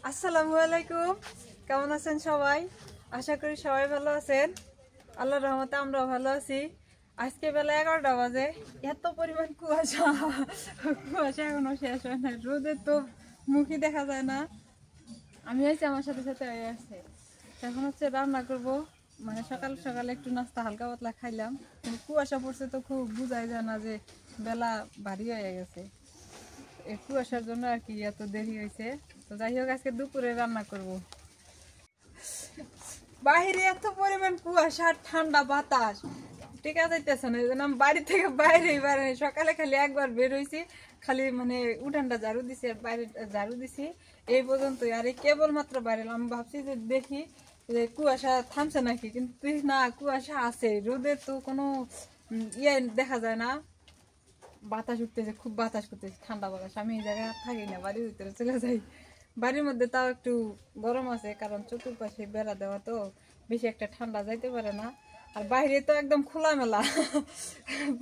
আসসালামু আলাইকুম। কেমন আছেন সবাই? আশা করি সবাই ভালো আছেন। আল্লাহর রহমতে আমরাও ভালো আছি। আজকে বেলা 11টা বাজে, এত পরিমাণ কুয়াশা কুয়াশা এখনো শেষ হয় না। রোদের তো মুখই দেখা যায় না। আমি আছি, আমার সাথে সাথে আসছে। এখন হচ্ছে রান্না করব। মানে সকাল সকালে একটু নাস্তা হালকা পাতলা খাইলাম, কিন্তু কুয়াশা পড়ছে তো খুব বোঝাই যায় না যে বেলা ভারী হয়ে গেছে। এই কুয়াশার জন্য আর কি এত দেরি হয়েছে। তো যাই হোক, আজকে দুপুরে রান্না করব। বাইরে এত পরিমাণ কুয়াশা, ঠান্ডা বাতাস, ঠিক আছে না। এই জন্য আমি বাড়ি থেকে বাইরেই বাইরে। সকালে খালি একবার বের হয়েছি, খালি মানে উঠানটা ঝাড়ু দিছি আর বাইরে ঝাড়ু দিছি, এই পর্যন্তই। আর এই কেবলমাত্র বাইরে আমি ভাবছি যে দেখি যে কুয়াশা থামছে নাকি, কিন্তু না, কুয়াশা আছে। রোদের তো কোনো ইয়ে দেখা যায় না। বাতাস উঠতেছে, খুব বাতাস করতেছে, ঠান্ডা বাতাস। আমি এই জায়গায় থাকি না, বাড়ির ভিতরে চলে যাই। বাড়ির মধ্যে তাও একটু গরম আছে, কারণ চতুর্পাশে বেড়া দেওয়া, তো বেশি একটা ঠান্ডা যাইতে পারে না। আর বাইরে তো একদম খোলামেলা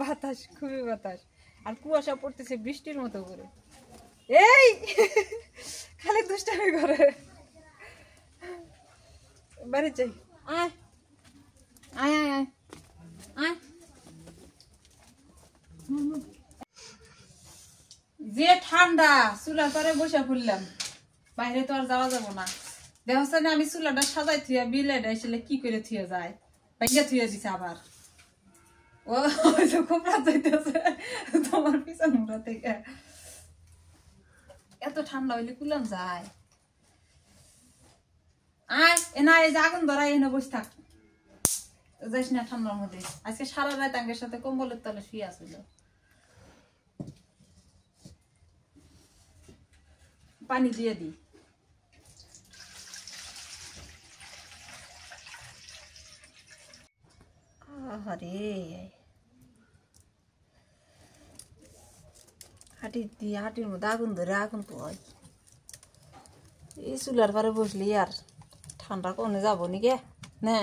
বাতাস, খুবই বাতাস। আর কুয়াশা পড়তেছে বৃষ্টির মতো করে। এই খালি দুষ্টামি করে। বাড়ি যাই, আয় আয় আয় আয় আয়। যে ঠান্ডা, চুলার পরে বসে পড়লাম। বাইরে তো আর যাওয়া যাবো না। দেখছ না, আমি চুলাটা সাজাই থুয়া বিলেট আসলে কি করে থুয়ে যায়, ভাইয়া থুয়ে দিছে আবার। ও খুব রাত হইতেছে তোমার পিছন মুড়া থেকে। এত ঠান্ডা হইলে কুলাম যায়। আয় এনা, এই যে আগুন ধরাই এনে বসে থাক, যাইস না ঠান্ডার মধ্যে। আজকে সারা রাত আঙ্গের সাথে কম্বলের তলে শুয়ে আসছিল। পানি দিয়ে দি। আরে হাটির মধ্যে আগুন ধরে আগুন পোয়। এই চুলার পারে বসলি আর ঠান্ডা কমে যাবো নি গে না।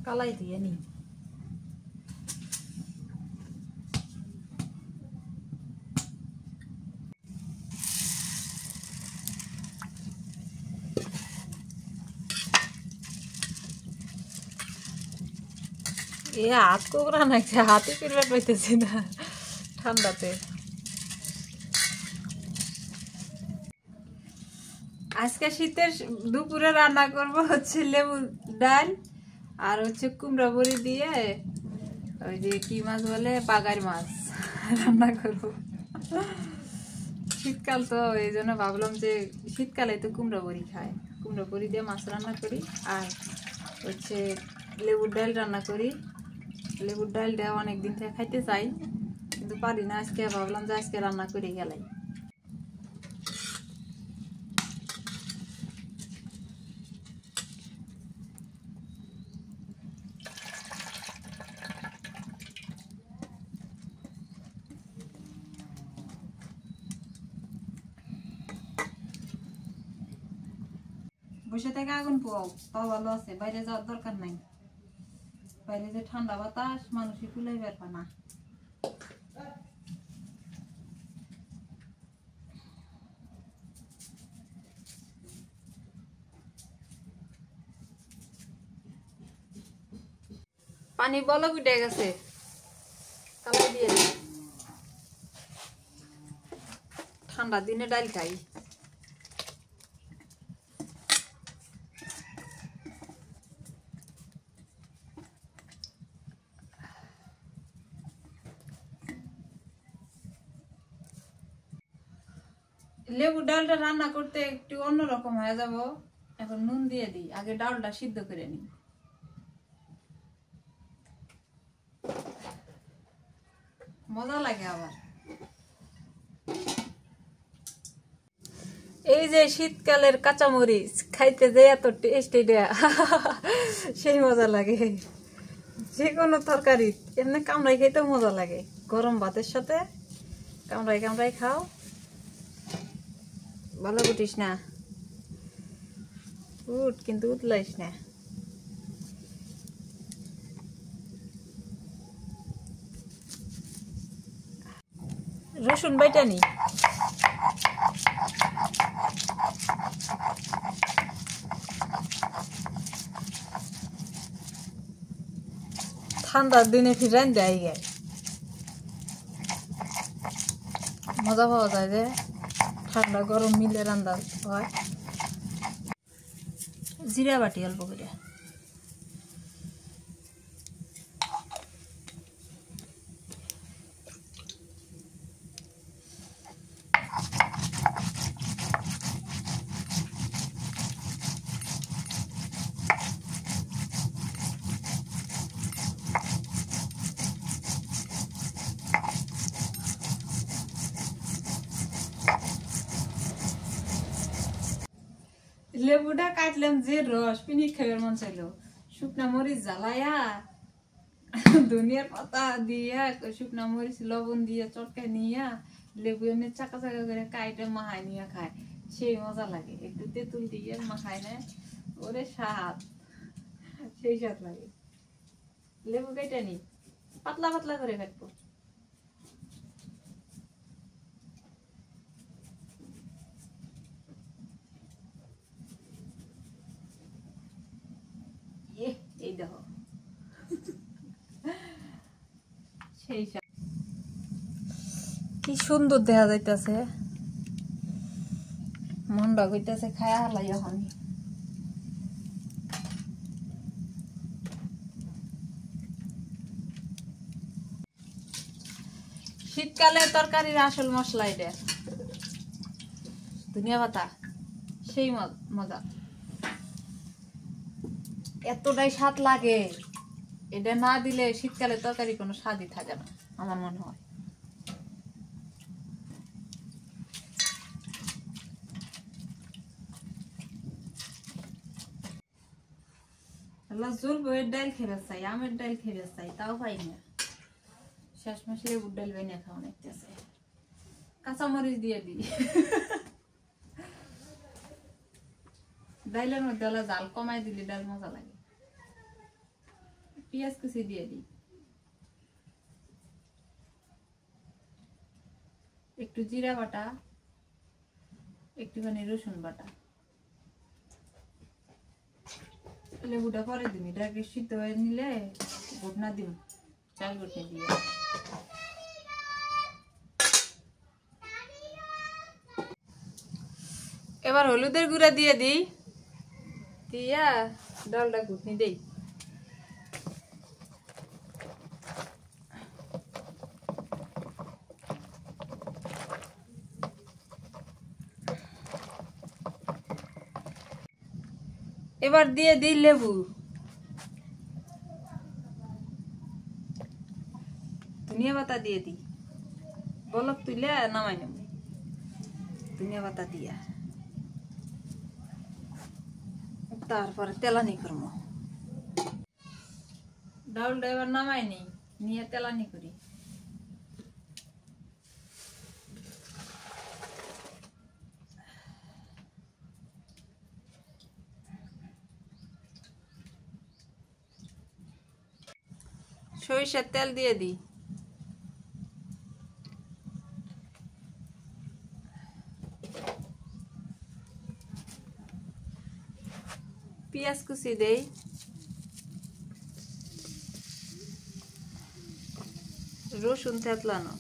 কালাই দিয়ে নি। এ হাত কোকড়া নাকি, হাতে ফিরবে পাইতেছি না ঠান্ডাতে। আজকে শীতের দুপুরে রান্না করব হচ্ছে লেবু ডাল আর হচ্ছে কুমড়া বড়ি দিয়ে ওই যে কি মাছ বলে, বাগার মাছ রান্না করব। শীতকাল তো এই জন্য ভাবলাম যে শীতকালে তো কুমড়া বড়ি খায়, কুমড়া বড়ি দিয়ে মাছ রান্না করি। আর হচ্ছে লেবুর ডাল রান্না করি। লেবুর ডালটা অনেকদিন থেকে খাইতে চাই, কিন্তু পারি না। আজকে ভাবলাম যে আজকে রান্না করে গেলাই। বসে থেকে আগুন পোয়াও, তাও ভালো আছে। বাইরে যাওয়ার দরকার নাই। বাইরে যে ঠান্ডা বাতাস, মানুষই কুলাই বের পায় না। পানি বলক উঠে গেছে, কালাই দিয়ে দিই। ঠান্ডা দিনে ডাল খাই। লেবু ডালটা রান্না করতে একটু অন্যরকম হয়ে যাব। এখন নুন দিয়ে দিই, আগে ডালটা সিদ্ধ করে নিই। মজা লাগে আবার। এই যে শীতকালের কাঁচামরিচ খাইতে যে এত টেস্টি দেয়া, সেই মজা লাগে। যে কোনো তরকারি এমনি কামড়াই খাইতেও মজা লাগে। গরম ভাতের সাথে কামড়াই কামড়াই খাও। ভালো উঠিস না, উঠ, কিন্তু উঠলাইস না। রসুন বাইটা নি। ঠান্ডার দিনে ফিরান দেয় গায় মজা পাওয়া যায় যে ঠান্ডা গরম মিলে রান্না হয়। জিরা বাটি অল্প করে লেবুটা কাটলাম যে রস পিনি খাবার মন চাইলো শুকনা মরিচ জ্বালায়া ধনিয়ার পাতা দিয়া শুকনা মরিচ লবণ দিয়া চটকায় নিয়া লেবু এমনি চাকা চাকা করে কাইটে মাখায় নিয়ে খায় সেই মজা লাগে একটু তেঁতুল দিয়ে মাখায় নেয় ওরে স্বাদ সেই স্বাদ লাগে। লেবু কেটে নি পাতলা পাতলা করে কাটবো এই দেখো সেই কি সুন্দর দেখা যাইতেছে মনটা কইতাছে খায়া হালাই এখন। শীতকালে তরকারির আসল মশলা এটা ধনিয়া পাতা সেই মজা এতটাই স্বাদ লাগে এটা না দিলে শীতকালে তরকারি কোনো স্বাদই থাকে না আমার মনে হয়। জোল বইয়ের ডাল খেয়ে চাই আমের ডাল খেয়ে চাই তাও পাই না শেষমেশ লেবুর ডাল বানিয়ে খাওয়া নিতেছে কাঁচামরিচ দিয়ে দিই ডাইলের মধ্যে জাল কমাই দিলে ডাল মজা লাগে পেঁয়াজ কুচি দিয়ে দিই একটু জিরা বাটা একটুখানি রসুন বাটা লেবুটা পরে দিন এটাকে সিদ্ধ হয়ে নিলে ঘটনা দিন চাল ঘটনা দিয়ে এবার হলুদের গুঁড়া দিয়ে দিই দিয়া ডালটা ঘুটনি দেই এবার দিয়ে দিই লেবু ধনিয়া পাতা দিয়ে দিই বলক তুলে নামাই নেব ধনিয়া পাতা দিয়া তারপরে তেলানি করবো ডাউলটা এবার নামাই নি নিয়ে তেলানি করি সরিষার তেল দিয়ে দিই পেঁয়াজ কুচি দেই রসুন থেতলানো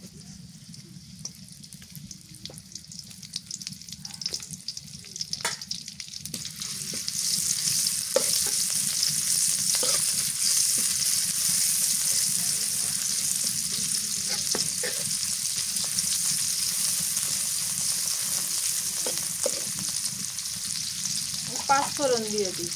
পাঁচফোড়ন দিয়ে দিই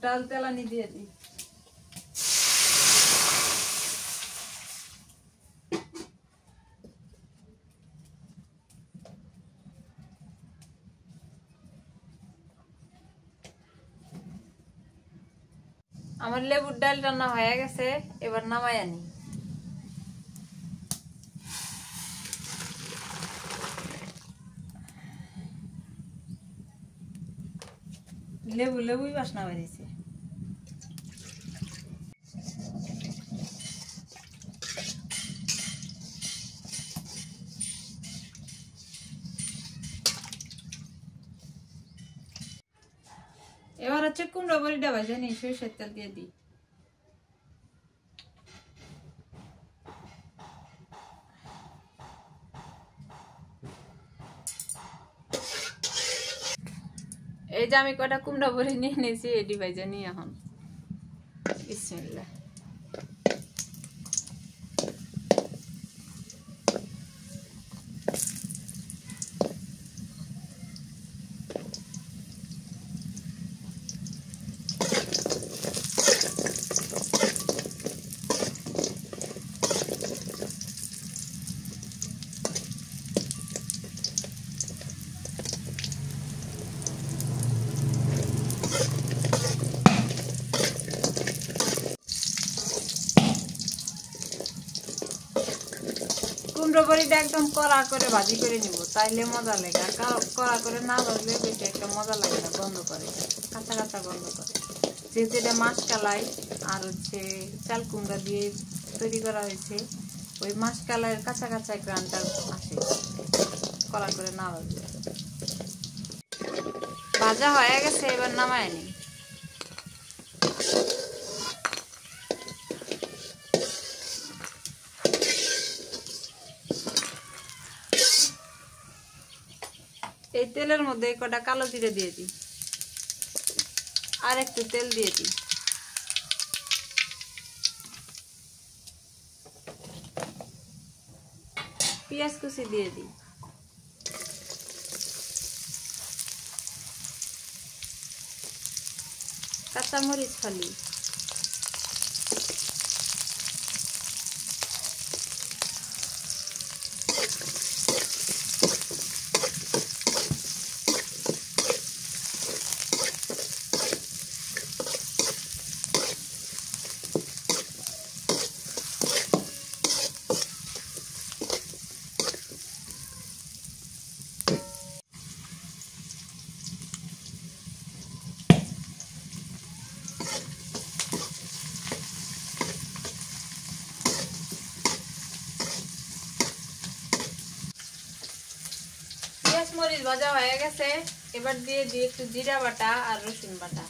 ডাল তেলানি দিয়ে দিই আমার লেবুর ডাল রান্না হয়ে গেছে এবার নামাই আনি লেবুই বাসনা বেরিয়েছে এবার হচ্ছে কুমড়ো বড়িটা ভাজা নিয়ে সরিষার তেল দিয়ে দিই। এই যে আমি কয়টা কুমড়া বড়ি নিয়ে নিয়েছি, এটি ভাজা নিয়ে এখন বিসমিল্লাহ। কুমড়ো বড়িটা একদম কড়া করে ভাজি করে নিব, তাইলে মজা লাগে। আর কড়া করে না ভাজলে বেশি একটা মজা লাগে না, গন্ধ করে, কাঁচা কাঁচা গন্ধ করে। যেহেতু এটা মাসকালাই আর হচ্ছে চাল কুমড়া দিয়ে তৈরি করা হয়েছে, ওই মাসকালাইয়ের কাঁচা কাঁচা গ্রানটা আসে কড়া করে না ভাজলে। ভাজা হয়ে গেছে, এবার নামায় নি। এই তেলের মধ্যে কটা কালো জিরে দিয়ে দিই, আর একটু তেল দিয়ে দিই। পেঁয়াজ কুচি দিয়ে দিই। কাঁচামরিচ ফালি। মরিচ ভাজা হয়ে গেছে, এবার দিয়ে দিই একটু জিরা বাটা আর রসুন বাটা।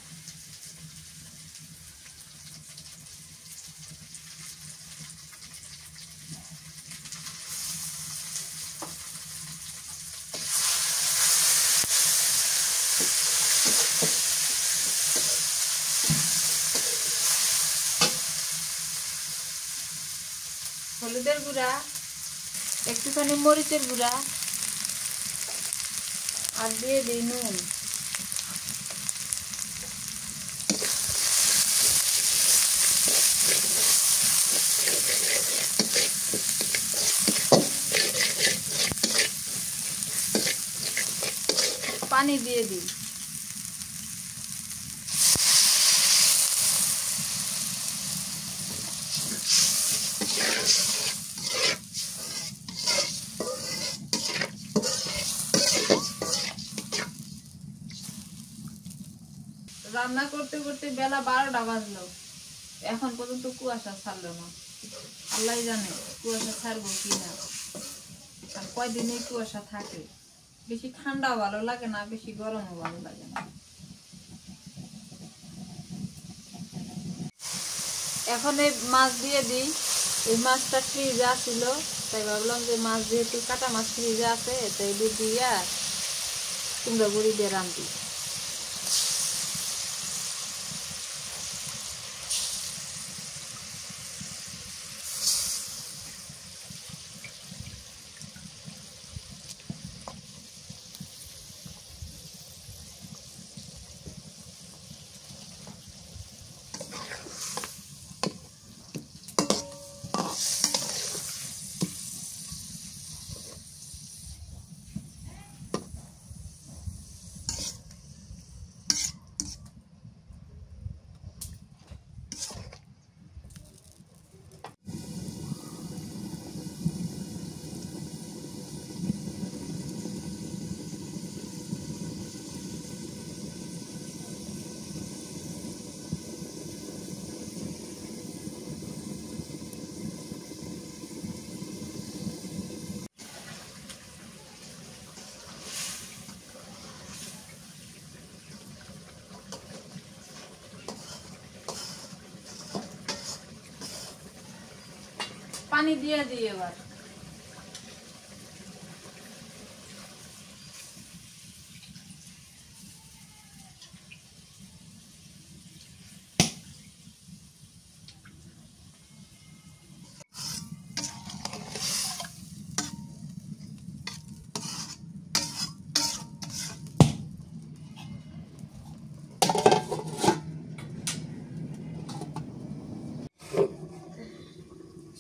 হলুদের গুঁড়া, একটুখানি মরিচের গুঁড়া, আর দিয়ে দিই নুন। পানি দিয়ে দিই। রান্না করতে করতে বেলা 12টা বাজলো, এখন পর্যন্ত কুয়াশা ছাড়লো না। আল্লাহ জানে কুয়াশা ছাড়বো কিনা, আর কয়দিনে কুয়াশা থাকে। বেশি ঠান্ডাও ভালো লাগে না, বেশি গরমও ভালো লাগে না। এখন এই মাছ দিয়ে দিই। এই মাছটা ফ্রিজে ছিল, তাই ভাবলাম যে মাছ যেহেতু কাটা মাছ ফ্রিজে আছে, তাই দিয়ে কুমড়া বড়ি দিয়ে রান্দি। পানি দিয়ে দিই এবার।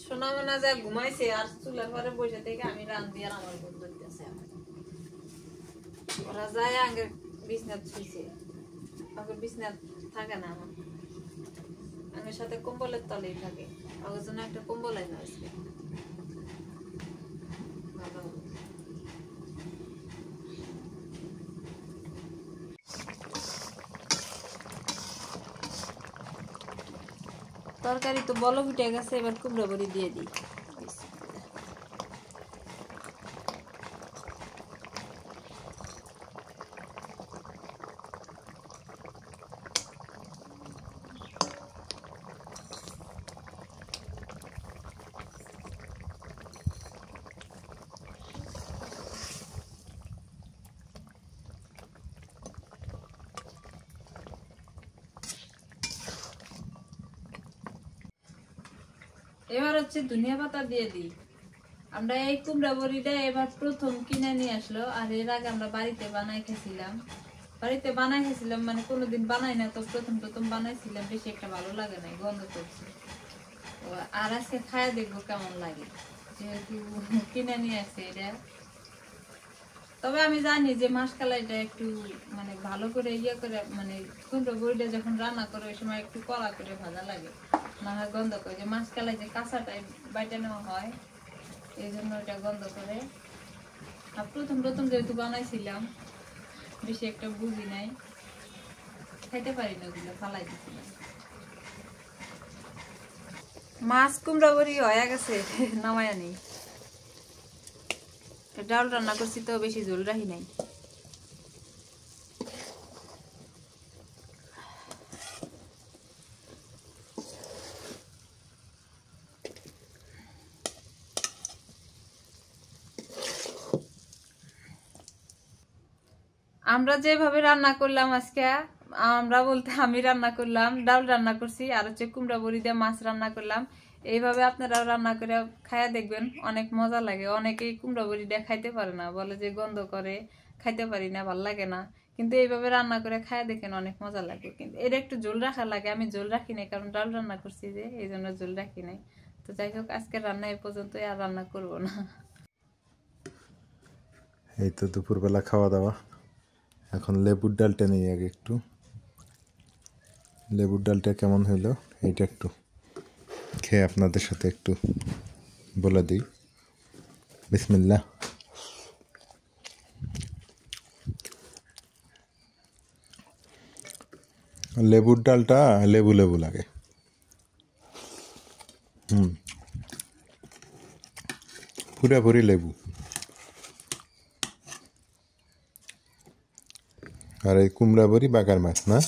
সোনা মোনা যা ঘুমাইছে আর চুলার পরে বসে থেকে আমি রান্ধি আর আমার বোন ধরতেছে। ওরা যায় আগে বিছনাত শুইছে, আগে বিছনাত থাকে না, আমার সাথে কম্বলের তলেই থাকে। ওর জন্য একটা কম্বল আইনা আজকে ভালো। তরকারি তো বলো উঠে গেছে, এবার কুমড়ো বড়ি দিয়ে দিই। এবার হচ্ছে ধনিয়া পাতা দিয়ে দিই। আমরা এই কুমড়া বড়িটা এবার প্রথম কিনে নিয়ে আসলো, আর এর আগে আমরা বাড়িতে বানাই খেয়েছিলাম। মানে কোনোদিন বানাই না, তো প্রথম বানাইছিলাম, বেশি একটা ভালো লাগে নাই, গন্ধ করছে। আর আজকে খায়া দেখবো কেমন লাগে, যেহেতু কিনে নিয়ে আসছে এটা। তবে আমি জানি যে মাসকালাইটা একটু মানে ভালো করে করে মানে কুমড়ো বড়িটা যখন রান্না করে ওই সময় একটু কড়া করে ভাজা লাগে, না হয় গন্ধ করে। যে মাসকালাই যে কাঁচাটাই বাইটা নেওয়া হয়, এই জন্য ওইটা গন্ধ করে। আর প্রথম যেহেতু বানাইছিলাম, বেশি একটা বুঝি নাই, খাইতে পারি না, ওগুলো ফালাই দিছিলাম। মাছ কুমড়া বড়ি হয়ে গেছে, নামায়া নেই। ডাল রান্না করছি তো বেশি ঝোল রাখি নাই। আমরা যেভাবে রান্না করলাম আজকে, আমরা বলতে আমি রান্না করলাম, ডাল রান্না করছি, আর হচ্ছে কুমড়া বড়ি দিয়ে মাছ রান্না করলাম। এইভাবে আপনারা রান্না করে খাইয়া দেখবেন, অনেক মজা লাগে। অনেকেই কুমড়া বড়ি দিয়ে খাইতে পারে না, বলে যে গন্ধ করে, খাইতে পারি না, ভাল লাগে না। কিন্তু এইভাবে রান্না করে খাইয়া দেখেন, অনেক মজা লাগে। কিন্তু এটা একটু ঝোল রাখা লাগে, আমি ঝোল রাখি নাই, কারণ ডাল রান্না করছি যে, এই জন্য ঝোল রাখি নাই। তো যাই হোক, আজকের রান্না এই পর্যন্তই, আর রান্না করব না। এই তো দুপুরবেলা খাওয়া দাওয়া। এখন লেবুর ডালটা নিই আগে একটু। লেবুর ডালটা কেমন হইলো এইটা একটু খেয়ে আপনাদের সাথে একটু বলে দিই। বিসমিল্লাহ। লেবুর ডালটা লেবু লেবু লাগে। পুরাপুরি লেবু। আর এই কুমড়া বড়ি বাগার মাছ না,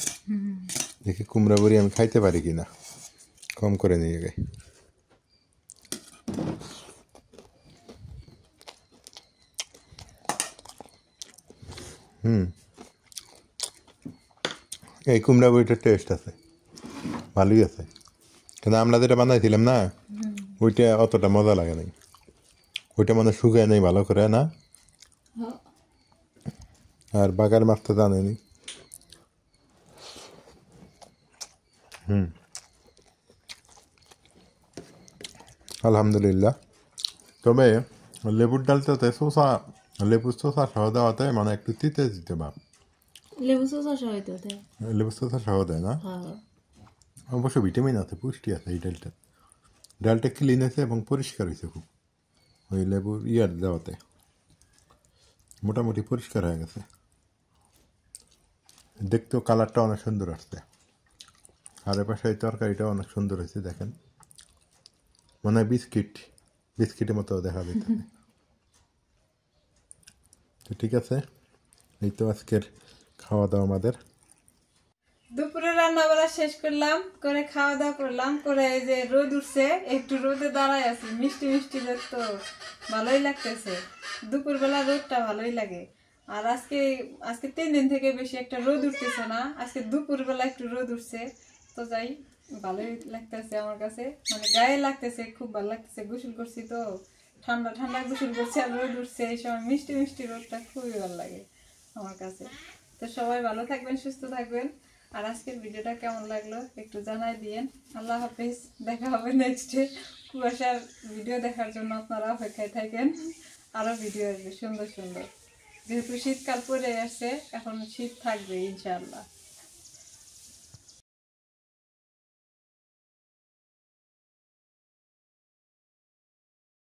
দেখি কুমড়া বড়ি আমি খাইতে পারি কিনা, কম করে নিয়ে গে। এই কুমড়া বড়িটার টেস্ট আছে, ভালোই আছে। কিন্তু আমরা যেটা বানাইছিলাম না, ওইটা অতটা মজা লাগে নাই। ওইটা মানে শুকায় নেই ভালো করে না, আর বাগার মাছ তো জানেনি। আলহামদুলিল্লাহ। তবে লেবুর ডালটাতে লেবুর শসা সহ দেওয়াতে মানে একটু তিতে দিতে ভাব। লেবু শসা সহ দেয় না, অবশ্য ভিটামিন আছে, পুষ্টি আছে এই ডালটা। ডালটা ক্লিন আছে এবং পরিষ্কার হয়েছে খুব, ওই লেবুর দেওয়াতে মোটামুটি পরিষ্কার হয়ে গেছে। দেখতেও কালারটা অনেক সুন্দর আসছে। আর এপাশে এই তরকারিটা অনেক সুন্দর হয়েছে, দেখেন মনে হয় বিস্কিটের মতো দেখা যেত। তো ঠিক আছে, এই তো আজকের খাওয়া দাওয়া আমাদের। দুপুরে রান্না বাড়া শেষ করলাম, করে খাওয়া দাওয়া করলাম, করে এই যে রোদ উঠছে, একটু রোদে দাঁড়ায় আছি, মিষ্টি মিষ্টি রোদ তো ভালোই লাগতেছে। দুপুরবেলা রোদটা ভালোই লাগে। আর আজকে আজকে 3 দিন থেকে বেশি একটা রোদ উঠতেছে না, আজকে দুপুরবেলা একটু রোদ উঠছে। তো যাই, ভালোই লাগতেছে আমার কাছে, মানে গায়ে লাগতেছে, খুব ভালো লাগতেছে। গোসল করছি তো, ঠান্ডা ঠান্ডা গোসল করছি আর রোদ উঠছে, এই সময় মিষ্টি মিষ্টি রোদটা খুবই ভালো লাগে আমার কাছে। তো সবাই ভালো থাকবেন, সুস্থ থাকবেন। আর আজকের ভিডিওটা কেমন লাগলো একটু জানাই দিয়েন। আল্লাহ হাফেজ, দেখা হবে নেক্সটে। কুয়াশার ভিডিও দেখার জন্য আপনারা অপেক্ষায় থাকেন, আরো ভিডিও আসবে সুন্দর সুন্দর। যেহেতু শীতকাল পরে আসছে, এখন শীত থাকবে ইনশাআল্লাহ।